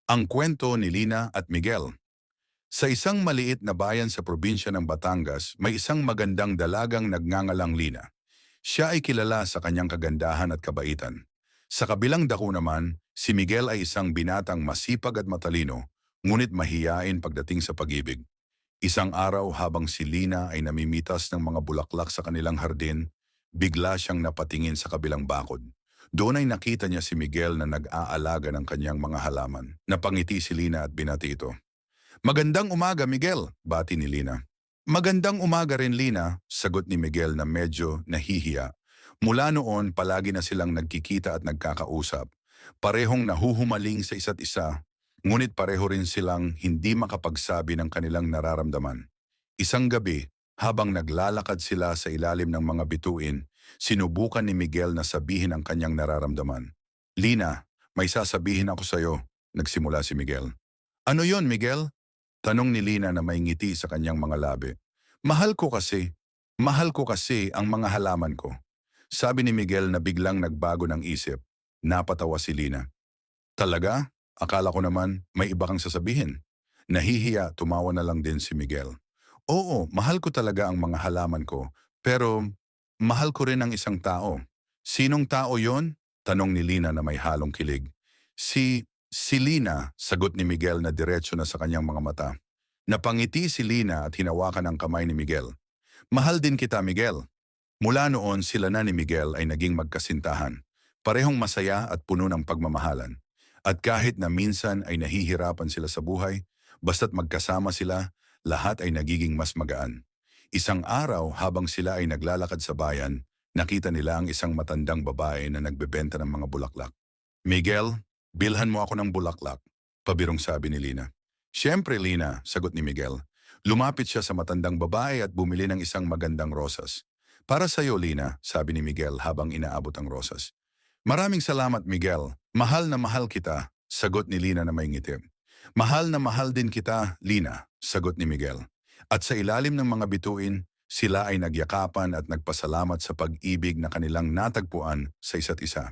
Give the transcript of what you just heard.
Ang kwento ni Lina at Miguel. Sa isang maliit na bayan sa probinsya ng Batangas, may isang magandang dalagang nagngangalang Lina. Siya ay kilala sa kanyang kagandahan at kabaitan. Sa kabilang dako naman, si Miguel ay isang binatang masipag at matalino, ngunit mahiyain pagdating sa pag-ibig. Isang araw habang si Lina ay namimitas ng mga bulaklak sa kanilang hardin, bigla siyang napatingin sa kabilang bakod. Doon ay nakita niya si Miguel na nag-aalaga ng kanyang mga halaman. Napangiti si Lina at binati ito. Magandang umaga, Miguel, bati ni Lina. Magandang umaga rin, Lina, sagot ni Miguel na medyo nahihiya. Mula noon, palagi na silang nagkikita at nagkakausap. Parehong nahuhumaling sa isa't isa, ngunit pareho rin silang hindi makapagsabi ng kanilang nararamdaman. Isang gabi, habang naglalakad sila sa ilalim ng mga bituin, sinubukan ni Miguel na sabihin ang kanyang nararamdaman. Lina, may sasabihin ako sa'yo, nagsimula si Miguel. Ano yon, Miguel? Tanong ni Lina na may ngiti sa kanyang mga labi. Mahal ko kasi, mahal ko kasi ang mga halaman ko. Sabi ni Miguel na biglang nagbago ng isip. Napatawa si Lina. Talaga? Akala ko naman may iba kang sasabihin. Nahihiya, tumawa na lang din si Miguel. Oo, mahal ko talaga ang mga halaman ko, pero mahal ko rin ang isang tao. Sinong tao yon? Tanong ni Lina na may halong kilig. Si Lina, sagot ni Miguel na diretso na sa kanyang mga mata. Napangiti si Lina at hinawakan ang kamay ni Miguel. Mahal din kita, Miguel. Mula noon sila na ni Miguel ay naging magkasintahan. Parehong masaya at puno ng pagmamahalan. At kahit na minsan ay nahihirapan sila sa buhay, basta't magkasama sila, lahat ay nagiging mas magaan. Isang araw habang sila ay naglalakad sa bayan, nakita nila ang isang matandang babae na nagbebenta ng mga bulaklak. Miguel, bilhan mo ako ng bulaklak, pabirong sabi ni Lina. Siyempre, Lina, sagot ni Miguel. Lumapit siya sa matandang babae at bumili ng isang magandang rosas. Para sa iyo, Lina, sabi ni Miguel habang inaabot ang rosas. Maraming salamat, Miguel. Mahal na mahal kita, sagot ni Lina na may ngiti. Mahal na mahal din kita, Lina, sagot ni Miguel. At sa ilalim ng mga bituin, sila ay nagyakapan at nagpasalamat sa pag-ibig na kanilang natagpuan sa isa't isa.